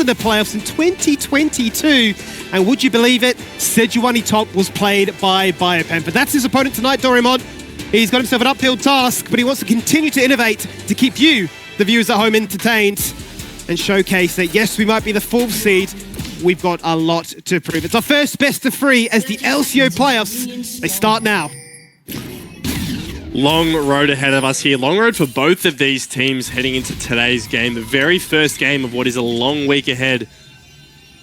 in the playoffs in 2022. And would you believe it? Sejuani top was played by Biopen. But that's his opponent tonight, Doraemon. He's got himself an uphill task, but he wants to continue to innovate to keep you, the viewers at home, entertained and showcase that, yes, we might be the 4th seed. We've got a lot to prove. It's our first best of 3 as the LCO playoffs. They start now. Long road ahead of us here. Long road for both of these teams heading into today's game. The very first game of what is a long week ahead.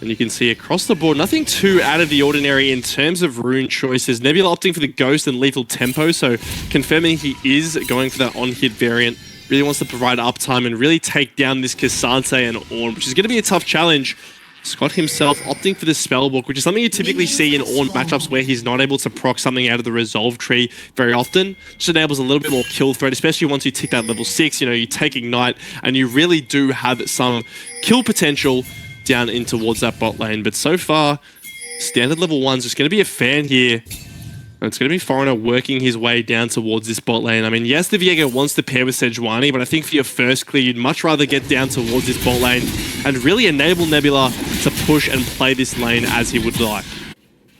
And you can see across the board, nothing too out of the ordinary in terms of rune choices. Nebula opting for the Ghost and Lethal Tempo, so confirming he is going for that on-hit variant. Really wants to provide uptime and really take down this Cassante and Ornn, which is going to be a tough challenge. Scott himself opting for the Spellbook, which is something you typically see in Ornn matchups where he's not able to proc something out of the Resolve tree very often. Just enables a little bit more kill threat, especially once you tick that level 6. You know, you take Ignite and you really do have some kill potential down in towards that bot lane. But so far, standard level 1's just going to be a fan here. And it's going to be Foreigner working his way down towards this bot lane. I mean, yes, the Viego wants to pair with Sejuani, but I think for your first clear, you'd much rather get down towards this bot lane and really enable Nebula to push and play this lane as he would like.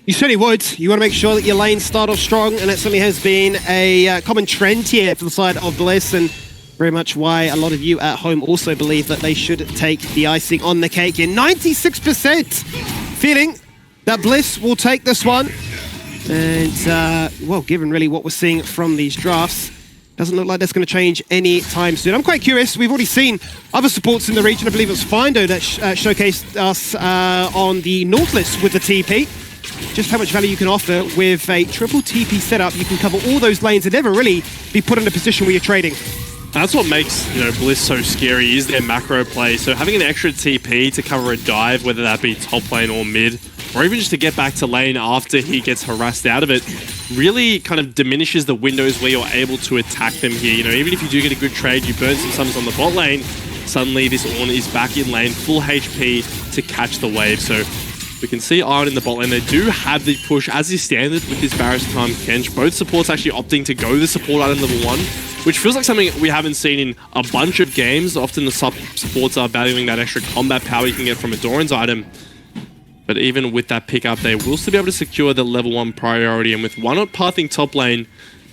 You certainly would. You want to make sure that your lanes start off strong, and that certainly has been a common trend here for the side of Bliss, and very much why a lot of you at home also believe that they should take the icing on the cake here. 96% feeling that Bliss will take this one. And, well, given really what we're seeing from these drafts, doesn't look like that's going to change any time soon. I'm quite curious. We've already seen other supports in the region. I believe it was Findo that showcased us on the North list with the TP. Just how much value you can offer with a triple TP setup. You can cover all those lanes and never really be put in a position where you're trading. That's what makes, you know, Bliss so scary, is their macro play. So having an extra TP to cover a dive, whether that be top lane or mid, or even just to get back to lane after he gets harassed out of it, really kind of diminishes the windows where you're able to attack them here. You know, even if you do get a good trade, you burn some summons on the bot lane, suddenly this Ornn is back in lane, full HP to catch the wave. So we can see Iron in the bot lane. They do have the push as is standard with this Barris Time Kench. Both supports actually opting to go the support item level 1, which feels like something we haven't seen in a bunch of games. Often the supports are valuing that extra combat power you can get from a Doran's item. But even with that pickup, they will still be able to secure the level 1 priority. And with one not pathing top lane,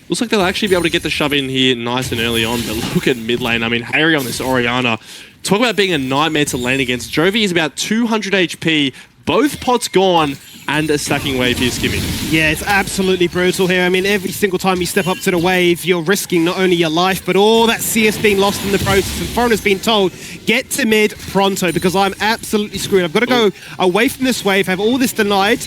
looks like they'll actually be able to get the shove in here nice and early on. But look at mid lane. I mean, Harry on this Orianna. Talk about being a nightmare to lane against. Jovi is about 200 HP. Both pots gone, and a stacking wave here skimming. Yeah, it's absolutely brutal here. I mean, every single time you step up to the wave, you're risking not only your life, but all that CS being lost in the process. And Foreigner's been told, get to mid pronto, because I'm absolutely screwed. I've got to go away from this wave, have all this denied,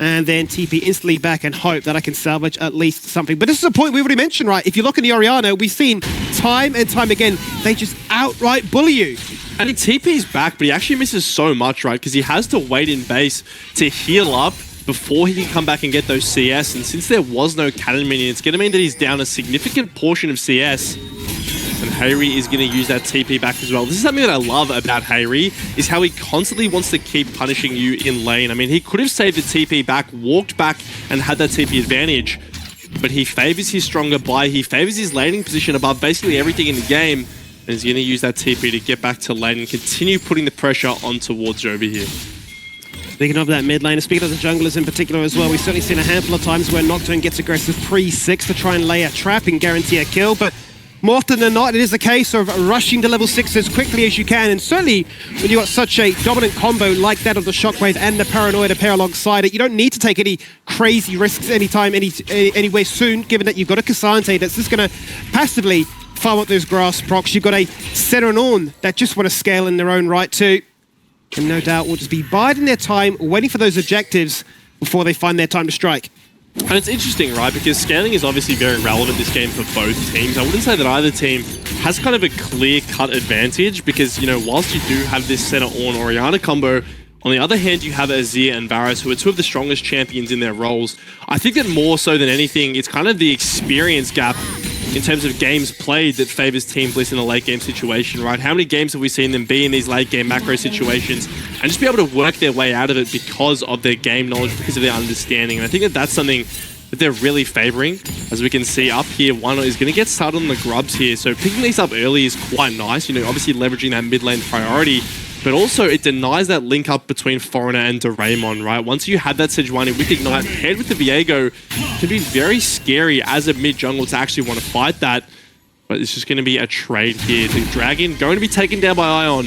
and then TP instantly back and hope that I can salvage at least something. But this is a point we already mentioned, right? If you look at the Orianna, we've seen time and time again, they just outright bully you. And he TP's back, but he actually misses so much, right? Because he has to wait in base to heal up before he can come back and get those CS. And since there was no cannon minion, it's going to mean that he's down a significant portion of CS. And Hayri is going to use that TP back as well. This is something that I love about Hayri, is how he constantly wants to keep punishing you in lane. I mean, he could have saved the TP back, walked back, and had that TP advantage. But he favors his stronger buy. He favors his laning position above basically everything in the game. And he's going to use that TP to get back to lane and continue putting the pressure on towards Jovi here. Speaking of that mid lane, speaking of the junglers in particular as well, we've certainly seen a handful of times where Nocturne gets aggressive pre-6 to try and lay a trap and guarantee a kill, but more often than not, it is a case of rushing to level 6 as quickly as you can, and certainly when you've got such a dominant combo like that of the Shockwave and the Paranoia to pair alongside it, you don't need to take any crazy risks anytime, anywhere soon, given that you've got a Cassante that's just going to passively farm up those grass procs. You've got a Senna and Ornn that just want to scale in their own right too. And no doubt will just be biding their time, waiting for those objectives before they find their time to strike. And it's interesting, right? Because scaling is obviously very relevant this game for both teams. I wouldn't say that either team has kind of a clear-cut advantage because, you know, whilst you do have this Senna Ornn Orianna combo, on the other hand, you have Azir and Varus, who are two of the strongest champions in their roles. I think that more so than anything, it's kind of the experience gap in terms of games played that favors Team Bliss in a late game situation, right? How many games have we seen them be in these late game macro situations and just be able to work their way out of it because of their game knowledge, because of their understanding? And I think that that's something that they're really favoring. As we can see up here, one is going to get started on the grubs here. So picking these up early is quite nice. You know, obviously leveraging that mid lane priority. but also it denies that link up between Foreigner and Doraemon, right? Once you have that Sejuani with Ignite, head with the Viego can be very scary as a mid jungle to actually want to fight that. But it's just going to be a trade here. The Dragon going to be taken down by Ion.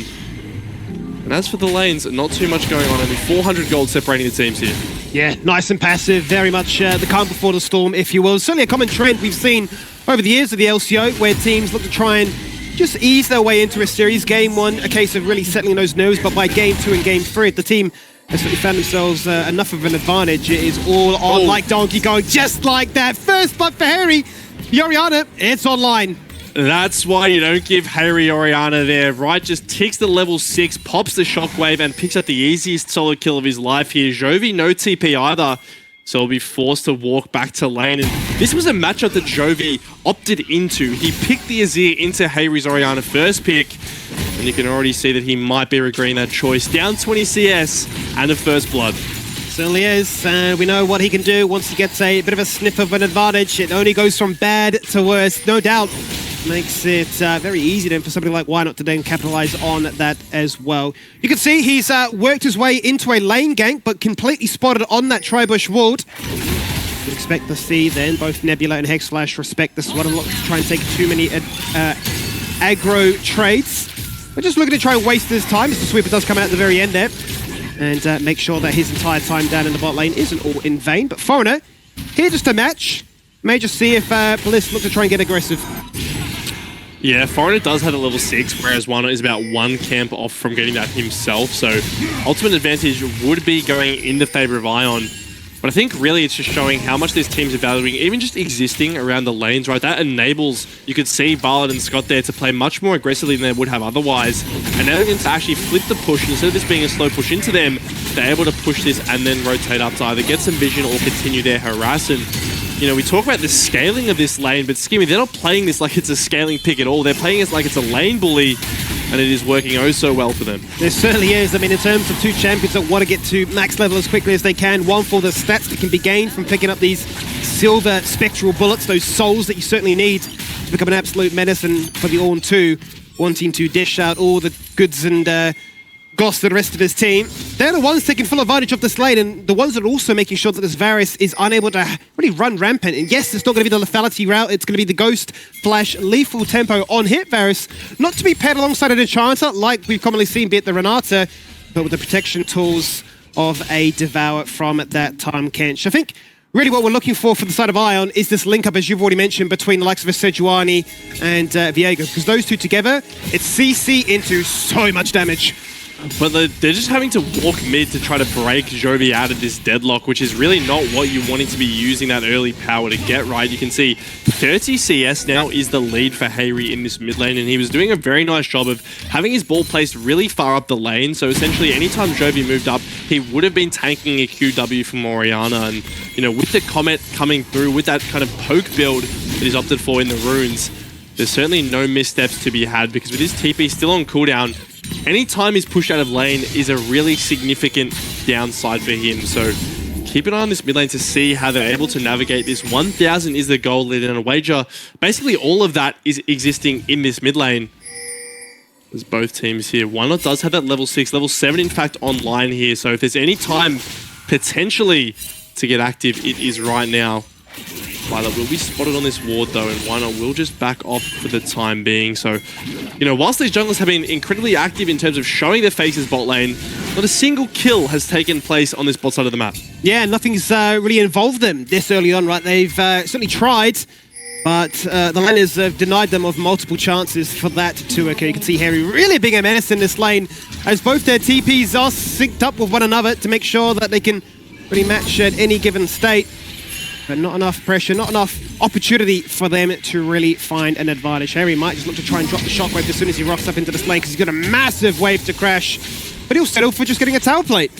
And as for the lanes, not too much going on. Only 400 gold separating the teams here. Yeah, nice and passive. Very much the calm before the storm, if you will. Certainly a common trend we've seen over the years of the LCO, where teams look to try and just ease their way into a series. Game 1, a case of really settling those nerves, but by Game 2 and Game 3, the team has certainly found themselves enough of an advantage. It is all on like Donkey Kong, just like that. First blood for Harry. Yoriana, it's online. That's why you don't give Harry Oriana there, right? Just ticks the level 6, pops the shockwave, and picks up the easiest solo kill of his life here. Jovi, no TP either, so he'll be forced to walk back to lane. And this was a matchup that Jovi opted into. He picked the Azir into Harry's Oriana first pick, and you can already see that he might be regretting that choice. Down 20 CS and a first blood. Certainly is, and we know what he can do once he gets a bit of a sniff of an advantage. It only goes from bad to worse, no doubt. Makes it very easy then for somebody like Why Not to then capitalize on that as well. You can see he's worked his way into a lane gank, but completely spotted on that Tribush ward. You'd expect to see then both Nebula and Hexflash respect this one and not to try and take too many aggro trades. We're just looking to try and waste his time as the sweeper does come out at the very end there. And make sure that his entire time down in the bot lane isn't all in vain. But Foreigner, here just to match. May just see if Bliss look to try and get aggressive. Yeah, Foreigner does have a level 6, whereas Wano is about 1 camp off from getting that himself. So ultimate advantage would be going in the favor of Ion. But I think really it's just showing how much this team's valuing even just existing around the lanes, right? That enables, you could see Barlet and Scott there to play much more aggressively than they would have otherwise. And now they're going to actually flip the push. Instead of this being a slow push into them, they're able to push this and then rotate up to either get some vision or continue their harass. And, you know, we talk about the scaling of this lane, but Skimmy, they're not playing this like it's a scaling pick at all. They're playing it like it's a lane bully, and it is working oh so well for them. There certainly is. I mean, in terms of two champions that want to get to max level as quickly as they can, one for the stats that can be gained from picking up these silver spectral bullets, those souls that you certainly need to become an absolute menace, and for the Ornn 2, wanting to dish out all the goods and goss to the rest of his team. They're the ones taking full advantage of this lane, and the ones that are also making sure that this Varus is unable to really run rampant. And yes, it's not going to be the lethality route, it's going to be the Ghost Flash lethal tempo on hit Varus, not to be paired alongside an Enchanter like we've commonly seen, be it the Renata, but with the protection tools of a Devour from that time Kench. I think really what we're looking for the side of Ion is this link up, as you've already mentioned, between the likes of a Sejuani and Viego, because those two together, it's CC into so much damage. But they're just having to walk mid to try to break Jovi out of this deadlock, which is really not what you wanted to be using that early power to get, right? You can see 30 CS now is the lead for Hayri in this mid lane, and he was doing a very nice job of having his ball placed really far up the lane. So essentially, anytime Jovi moved up, he would have been tanking a QW from Oriana. And, you know, with the Comet coming through, with that kind of poke build that he's opted for in the runes, there's certainly no missteps to be had, because with his TP still on cooldown, any time he's pushed out of lane is a really significant downside for him. So keep an eye on this mid lane to see how they're able to navigate this. 1,000 is the goal lead, and a wager. Basically, all of that is existing in this mid lane. There's both teams here. Why Not does have that level 6, level 7, in fact, online here. So if there's any time potentially to get active, it is right now. Violet will be spotted on this ward though, and Why Not will just back off for the time being. So, you know, whilst these junglers have been incredibly active in terms of showing their faces bot lane, not a single kill has taken place on this bot side of the map. Yeah, nothing's really involved them this early on, right? They've certainly tried, but the laners have denied them of multiple chances for that to occur. You can see Harry really being a menace in this lane, as both their TPs are synced up with one another to make sure that they can really match at any given state. But not enough pressure, not enough opportunity for them to really find an advantage. Harry might just look to try and drop the shockwave as soon as he rocks up into this lane, because he's got a massive wave to crash. But he'll settle for just getting a tower plate.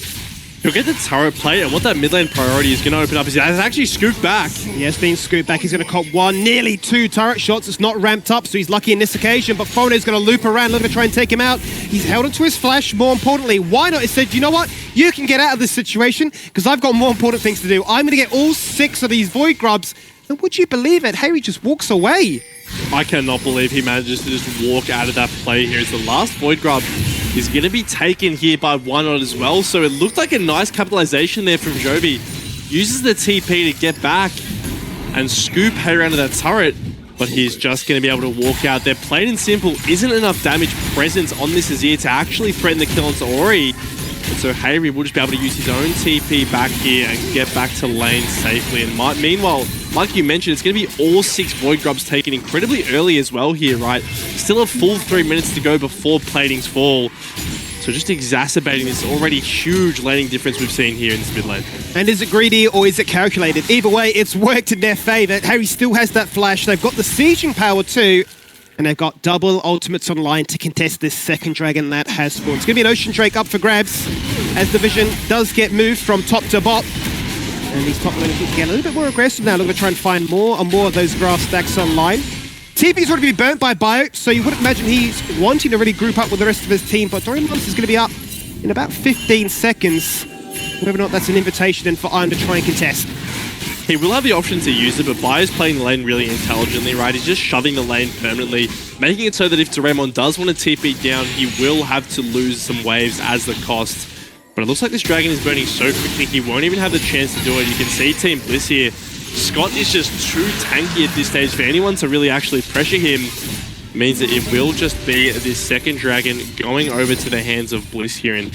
He'll get the turret plate, and what that mid lane priority is going to open up is he's actually scooped back. Yeah, it's being scooped back. He's going to cop one, nearly 2 turret shots. It's not ramped up, so he's lucky in this occasion. But Fono's going to loop around, looking to try and take him out. He's held onto his flash. More importantly, Why Not? He said, you know what? You can get out of this situation, because I've got more important things to do. I'm going to get all 6 of these Void Grubs. And would you believe it? Harry just walks away. I cannot believe he manages to just walk out of that play here. It's the last Void Grub is going to be taken here by Wynot as well. So it looked like a nice capitalization there from Jovi. Uses the TP to get back and scoop Hayri under that turret, but he's just going to be able to walk out there. Plain and simple, isn't enough damage presence on this Azir to actually threaten the kill onto Ori. And so Hayri will just be able to use his own TP back here and get back to lane safely. And meanwhile, like you mentioned, it's going to be all 6 Void Grubs taken incredibly early as well here, right? Still a full 3 minutes to go before platings fall. So just exacerbating this already huge laning difference we've seen here in this mid lane. And is it greedy or is it calculated? Either way, it's worked in their favor. Hayri still has that flash. They've got the sieging power too. And they've got double ultimates online to contest this second dragon that has spawned. It's going to be an Ocean Drake up for grabs as the vision does get moved from top to bot. And these top laners get a little bit more aggressive now. Looking to try and find more and more of those grass stacks online. TP's already been burnt by Bio, so you wouldn't imagine he's wanting to really group up with the rest of his team. But Dorian Monster is going to be up in about 15 seconds. Whether or not that's an invitation then for Iron to try and contest. He will have the option to use it, but Bio's playing the lane really intelligently, right? He's just shoving the lane permanently, making it so that if Doraemon does want to TP down, he will have to lose some waves as the cost. But it looks like this dragon is burning so quickly, he won't even have the chance to do it. You can see Team Bliss here. Scott is just too tanky at this stage for anyone to really actually pressure him. Means that it will just be this second dragon going over to the hands of Bliss here. And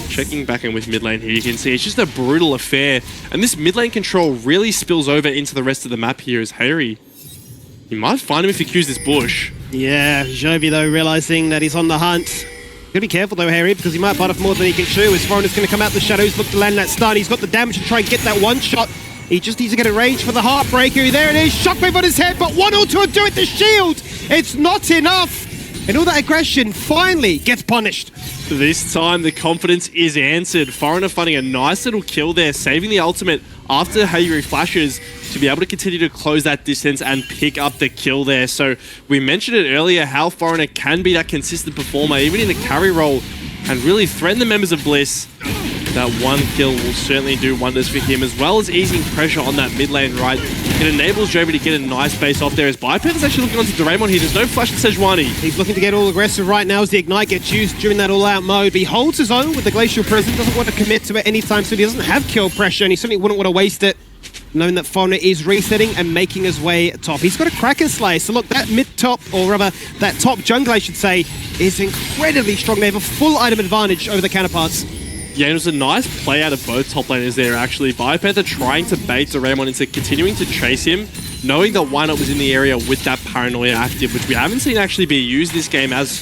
checking back in with mid lane here, you can see it's just a brutal affair. And this mid lane control really spills over into the rest of the map here as Hayri. You might find him if he cues this bush. Yeah, Jovi though realizing that he's on the hunt. Gotta be careful though, Hayri, because he might bite off more than he can chew. His foreigner's gonna come out the shadows, look to land that stun. He's got the damage to try and get that one shot. He just needs to get a range for the Heartbreaker. There it is, shockwave on his head, but 1 or 2 do it, the shield! It's not enough! And all that aggression finally gets punished. This time the confidence is answered. Foreigner finding a nice little kill there, saving the ultimate after Hayri flashes to be able to continue to close that distance and pick up the kill there. So we mentioned it earlier how Foreigner can be that consistent performer, even in a carry role, and really threaten the members of Bliss. That one kill will certainly do wonders for him, as well as easing pressure on that mid lane, right? It enables Jovi to get a nice base off there, as Biped is actually looking onto Doraemon here. There's no flash to Sejuani. He's looking to get all aggressive right now as the Ignite gets used during that all-out mode. But he holds his own with the Glacial Prison, doesn't want to commit to it anytime soon. He doesn't have kill pressure, and he certainly wouldn't want to waste it, knowing that Foreigner is resetting and making his way top. He's got a Kraken Slayer, so look, that mid-top, or rather, that top jungle, I should say, is incredibly strong. They have a full item advantage over the counterparts. Yeah, and it was a nice play out of both top laners there, actually. Biopanther trying to bait Doraemon into continuing to chase him, knowing that Wynot was in the area with that Paranoia active, which we haven't seen actually be used this game as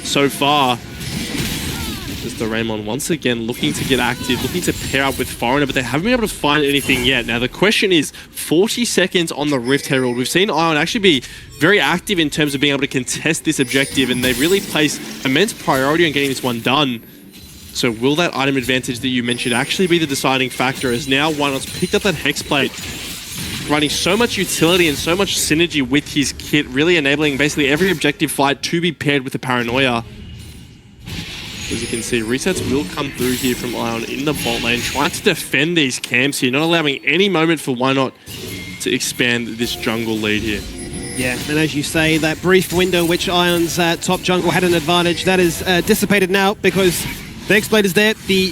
so far. As Doraemon once again looking to get active, looking to pair up with Foreigner, but they haven't been able to find anything yet. Now, the question is, 40 seconds on the Rift Herald. We've seen Ion actually be very active in terms of being able to contest this objective, and they really place immense priority on getting this one done. So will that item advantage that you mentioned actually be the deciding factor, as now Wynot's picked up that Hexblade, providing so much utility and so much synergy with his kit, really enabling basically every objective fight to be paired with the Paranoia. As you can see, resets will come through here from Ion in the bot lane, trying to defend these camps here, not allowing any moment for Wynot to expand this jungle lead here. Yeah, and as you say, that brief window in which Ion's top jungle had an advantage, that is dissipated now because the Hexblade is there, the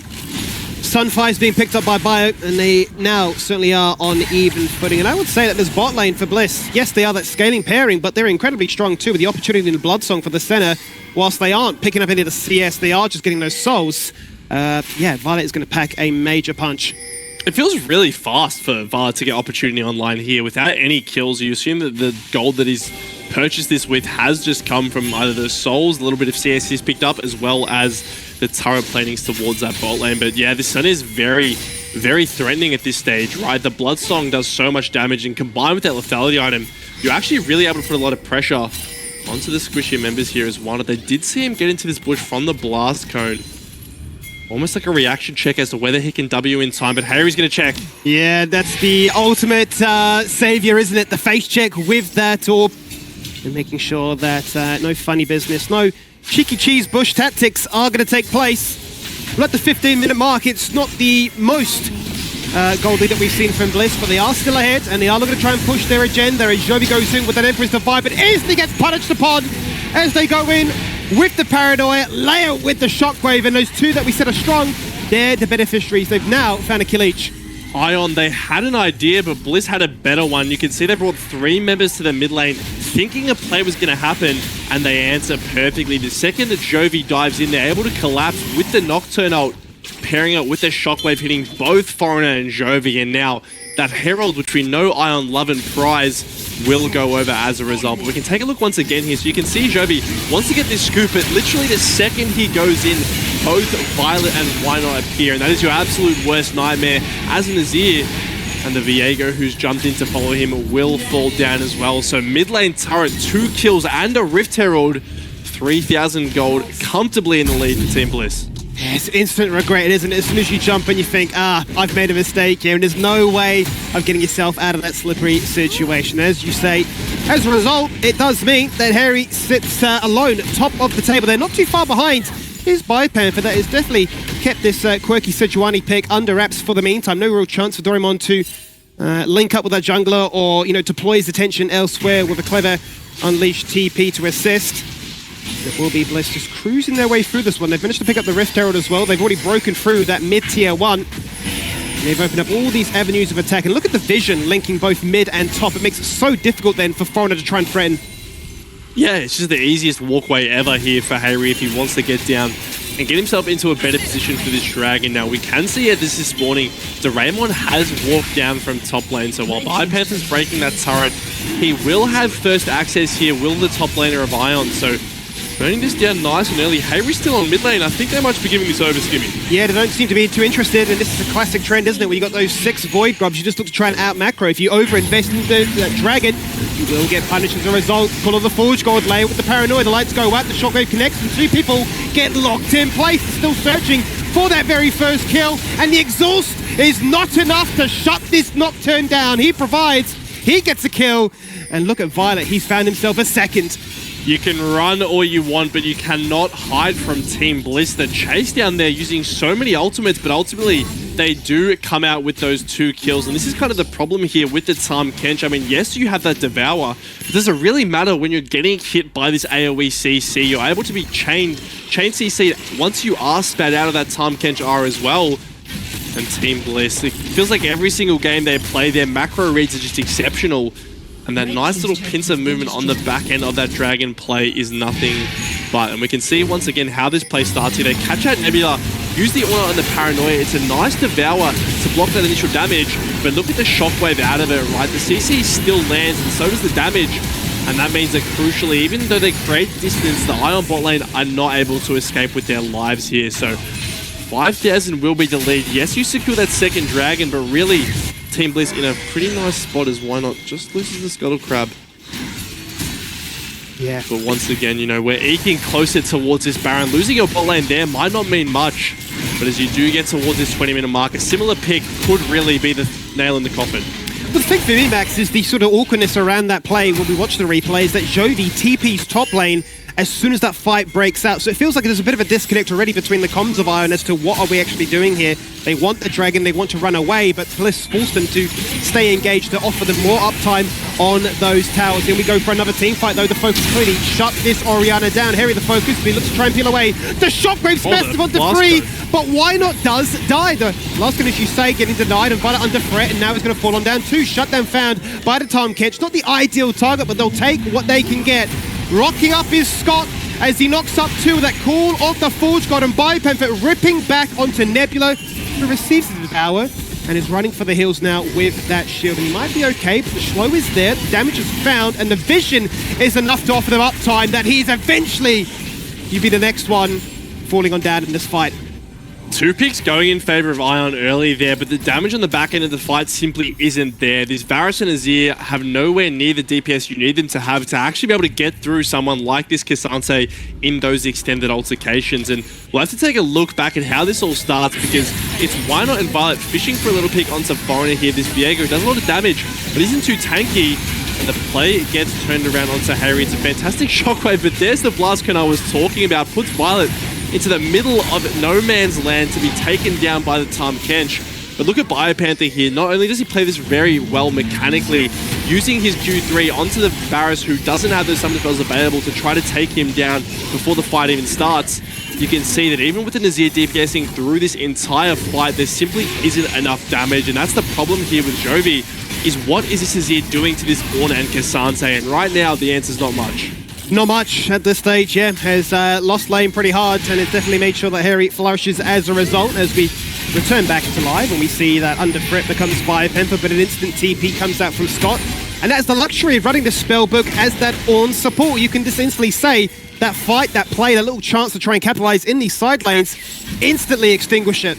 Sunfire is being picked up by Bio, and they now certainly are on even footing. And I would say that this bot lane for Bliss, yes, they are that scaling pairing, but they're incredibly strong too with the opportunity in the Bloodsong for the center. Whilst they aren't picking up any of the CS, they are just getting those souls. Yeah, Violet is going to pack a major punch. It feels really fast for Violet to get opportunity online here without any kills. You assume that the gold that he's purchased this with has just come from either the souls, a little bit of CS he's picked up, as well as the turret planings towards that bot lane. But yeah, this Sun is very, very threatening at this stage, right? The Bloodsong does so much damage, and combined with that lethality item, you're actually really able to put a lot of pressure onto the squishy members here as one. They did see him get into this bush from the blast cone. Almost like a reaction check as to whether he can W in time, but Hayri's going to check. Yeah, that's the ultimate savior, isn't it? The face check with that orb. And making sure that no funny business, no cheeky cheese bush tactics are going to take place. We're at the 15-minute mark. It's not the most gold lead that we've seen from Bliss, but they are still ahead, and they are looking to try and push their agenda as Jovi goes in with that Emperor's Divide, but instantly gets punished upon as they go in with the Paranoia, Layer with the Shockwave, and those two that we said are strong, they're the beneficiaries. They've now found a kill each. Ion, they had an idea, but Bliss had a better one. You can see they brought 3 members to the mid lane, thinking a play was going to happen, and they answer perfectly. The second that Jovi dives in, they're able to collapse with the Nocturne ult, pairing it with the Shockwave, hitting both Foreigner and Jovi, and now that Herald, which we know Ion love and prize, will go over as a result. But we can take a look once again here. So you can see Jovi wants to get this scoop, but literally the second he goes in, both Violet and Why Not appear, and that is your absolute worst nightmare as an Azir. And the Viego, who's jumped in to follow him, will fall down as well. So mid lane turret, 2 kills and a Rift Herald, 3,000 gold, comfortably in the lead for Team Bliss. Yeah, it's instant regret, isn't it? As soon as you jump and you think, I've made a mistake here, and there's no way of getting yourself out of that slippery situation. As you say, as a result, it does mean that Harry sits alone, top of the table. They're not too far behind his Bipanther. That has definitely kept this quirky Sejuani pick under wraps for the meantime. No real chance for Doraemon to link up with that jungler or, deploy his attention elsewhere with a clever Unleashed TP to assist. It will be Bliss just cruising their way through this one. They've managed to pick up the Rift Herald as well. They've already broken through that mid-tier 1. They've opened up all these avenues of attack. And look at the vision linking both mid and top. It makes it so difficult then for Foreigner to try and threaten. Yeah, it's just the easiest walkway ever here for Harry if he wants to get down and get himself into a better position for this Dragon. Now, we can see it this is spawning. Doraemon has walked down from top lane, so while Bipanther's breaking that turret, he will have first access here, will the top laner of Ion, so burning this down nice and early. Harry's still on mid lane. I think they might be giving this over, Skimmy. Yeah, they don't seem to be too interested, and this is a classic trend, isn't it? Where you got those 6 Void Grubs, you just look to try and out-macro. If you over-invest in the Dragon, you will get punished as a result. Pull on the Forge Gold Layer with the Paranoia. The lights go out, the Shockwave connects, and 2 people get locked in place. Still searching for that very first kill, and the exhaust is not enough to shut this Nocturne down. He provides, he gets a kill, and look at Violet. He's found himself a second. You can run all you want, but you cannot hide from Team Bliss. The chase down there using so many ultimates, but ultimately they do come out with those 2 kills. And this is kind of the problem here with the Tahm Kench. I mean, yes, you have that Devour, but does it really matter when you're getting hit by this AoE CC? You're able to be chain CC once you are spat out of that Tahm Kench R as well. And Team Bliss, it feels like every single game they play, their macro reads are just exceptional. And that nice little pincer movement on the back end of that Dragon play is nothing but. And we can see once again how this play starts here. They catch out Nebula, use the Aura and the Paranoia. It's a nice Devour to block that initial damage, but look at the Shockwave out of it, right? The CC still lands, and so does the damage. And that means that crucially, even though they create distance, the Ion bot lane are not able to escape with their lives here. So 5,000 will be the lead. Yes, you secure that second Dragon, but really, Team Bliss in a pretty nice spot as Why Not just loses the Scuttle Crab. Yeah. But once again, we're eking closer towards this Baron. Losing your bot lane there might not mean much, but as you do get towards this 20-minute mark, a similar pick could really be the nail in the coffin. The thing for me, Max, is the sort of awkwardness around that play when we watch the replays that Jovi TP's top lane as soon as that fight breaks out. So it feels like there's a bit of a disconnect already between the comms of Ion as to what are we actually doing here. They want the Dragon, they want to run away, but Bliss forced them to stay engaged to offer them more uptime on those towers. Then we go for another team fight, though. The focus clearly shut this Orianna down. Harry the focus, but he looks to try and peel away. The Shockwave's massive onto 3, but Why Not does die. The last one, as you say, getting denied and Violet under threat, and now it's going to fall on down 2. Shutdown found by the Tahm Kench. Not the ideal target, but they'll take what they can get. Rocking up is Scott as he knocks up 2 with that call of the Forge God, and Bipanther ripping back onto Nebula, who receives the Devour and is running for the hills now with that shield. And he might be okay, but the slow is there, the damage is found, and the vision is enough to offer them uptime that he's eventually, you be the next one falling on down in this fight. 2 picks going in favor of Ion early there, but the damage on the back end of the fight simply isn't there. These Varus and Azir have nowhere near the DPS you need them to have to actually be able to get through someone like this Cassante in those extended altercations. And we'll have to take a look back at how this all starts, because it's Why Not and Violet fishing for a little pick onto Foreigner here. This Viego does a lot of damage, but isn't too tanky. And the play gets turned around onto Harry. It's a fantastic Shockwave, but there's the blast cone I was talking about. Puts Violet into the middle of no man's land to be taken down by the Tahm Kench. But look at Bipanther here. Not only does he play this very well mechanically, using his Q3 onto the Varus, who doesn't have those summon spells available, to try to take him down before the fight even starts. You can see that even with the Nazir DPSing through this entire fight, there simply isn't enough damage, and that's the problem here with Jovi, is what is this Nazir doing to this Ornn and K'Sante? And right now, the answer's not much. Not much at this stage, yeah. Has lost lane pretty hard, and it's definitely made sure that Harry flourishes as a result. As we return back to live, and we see that under Frit becomes 5 Pemper, but an instant TP comes out from Scott. And that's the luxury of running the spellbook as that Ornn support. You can just instantly say that fight, that play, that little chance to try and capitalize in these side lanes, instantly extinguish it.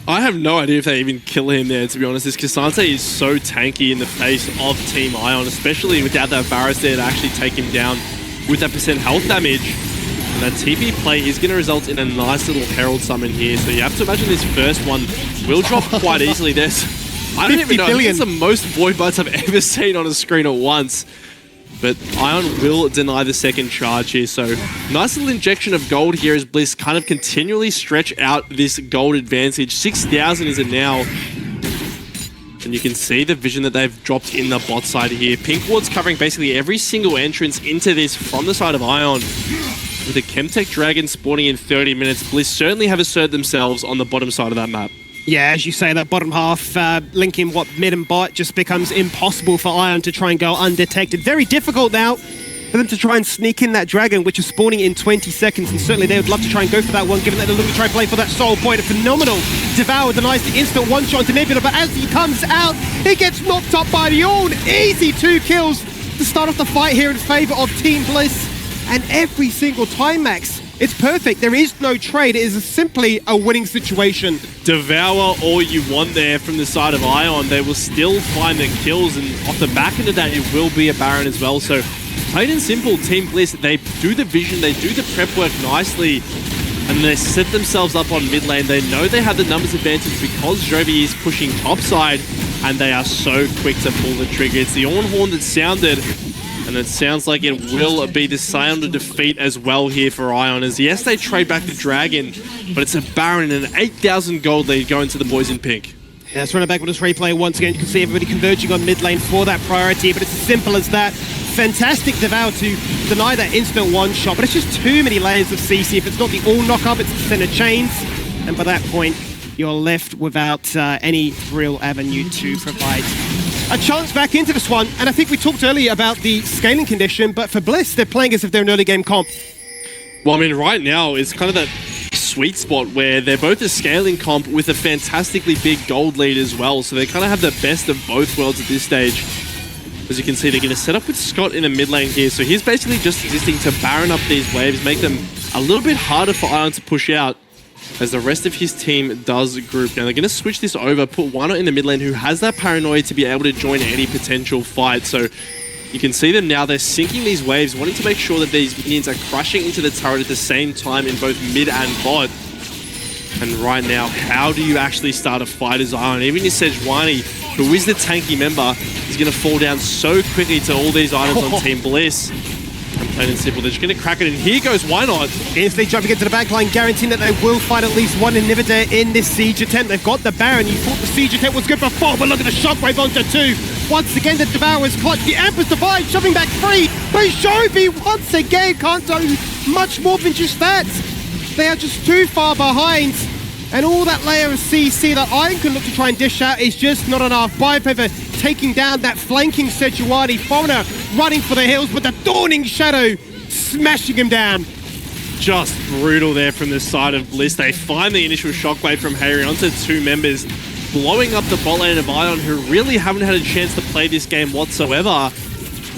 I have no idea if they even kill him there, to be honest. This K'Sante is so tanky in the face of Team Ion, especially without that Varus there to actually take him down with that % health damage. And that TP play is going to result in a nice little Herald summon here. So you have to imagine this first one will drop quite easily. There's, I don't even know, I think it's the most Void Bites I've ever seen on a screen at once. But Ion will deny the second charge here. So nice little injection of gold here as Bliss kind of continually stretch out this gold advantage. 6,000 is it now. And you can see the vision that they've dropped in the bot side here. Pink Ward's covering basically every single entrance into this from the side of Ion. With the Chemtech Dragon spawning in 30 minutes, Bliss certainly have asserted themselves on the bottom side of that map. Yeah, as you say, that bottom half, linking what mid and bot just becomes impossible for Ion to try and go undetected. Very difficult now for them to try and sneak in that Dragon, which is spawning in 20 seconds, and certainly they would love to try and go for that one, given that they're looking to try and play for that soul point. A phenomenal Devour denies the instant one-shot into Nebula, but as he comes out, he gets knocked up by the Ornn. Easy 2 kills to start off the fight here in favor of Team Bliss, and every single time, Max, it's perfect. There is no trade. It is simply a winning situation. Devour all you want there from the side of Ion. They will still find the kills, and off the back end of that, it will be a Baron as well. So, plain and simple, Team Bliss, they do the vision, they do the prep work nicely, and they set themselves up on mid lane. They know they have the numbers advantage because Jovi is pushing topside, and they are so quick to pull the trigger. It's the Ornn horn that sounded, and it sounds like it will be the sound of defeat as well here for Ion. As yes, they trade back the Dragon, but it's a Baron and an 8,000 gold lead going to the boys in pink. Yeah, let's run it back with this replay once again. You can see everybody converging on mid lane for that priority, but it's as simple as that. Fantastic Devour to deny that instant one-shot, but it's just too many layers of CC. If it's not the Ornn knock-up, it's the center chains, and by that point, you're left without any real avenue to provide a chance back into this one. And I think we talked earlier about the scaling condition, but for Bliss, they're playing as if they're an early game comp. Well, I mean, right now, it's kind of that sweet spot where they're both a scaling comp with a fantastically big gold lead as well. So they kind of have the best of both worlds at this stage. As you can see, they're going to set up with Scott in the mid lane here. So he's basically just existing to Baron up these waves, make them a little bit harder for Ion to push out, as the rest of his team does group. Now they're going to switch this over, put Wano in the mid lane who has that paranoia to be able to join any potential fight. So you can see them now, they're sinking these waves, wanting to make sure that these minions are crashing into the turret at the same time in both mid and bot. And right now, how do you actually start a fight as Ion? Even your Sejuani, who is the tanky member, is going to fall down so quickly to all these items on Team Bliss. And plain and simple, they're just going to crack it, and here goes Why Not? Instantly jumping into the backline, guaranteeing that they will find at least one inhibitor in this siege attempt. They've got the Baron. You thought the siege attempt was good before, but look at the shockwave onto 2. Once again, the Devourer's clutch. The Emperor's Divide shoving back 3. But Jovi once again can't do much more than just that. They are just too far behind. And all that layer of CC that Iron can look to try and dish out is just not enough. Biopaper taking down that flanking Sejuani. Foreigner running for the hills, but the Dawning Shadow smashing him down. Just brutal there from the side of Bliss. They find the initial shockwave from Harry onto 2 members, blowing up the bot lane of Ion, who really haven't had a chance to play this game whatsoever.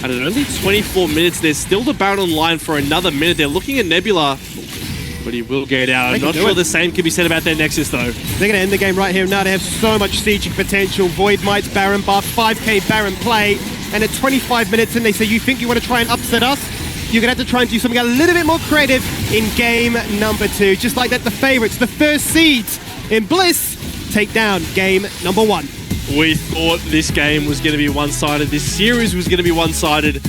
And at only 24 minutes, there's still the Baron online for another minute. They're looking at Nebula, but he will get out. I'm not sure the same can be said about their Nexus, though. They're going to end the game right here now. They have so much sieging potential. Void Mites, Baron buff, 5k Baron play. And at 25 minutes in, they say, you think you want to try and upset us? You're going to have to try and do something a little bit more creative in game number 2. Just like that, the favorites, the first seeds in Bliss, take down game number 1. We thought this game was going to be one-sided. This series was going to be one-sided.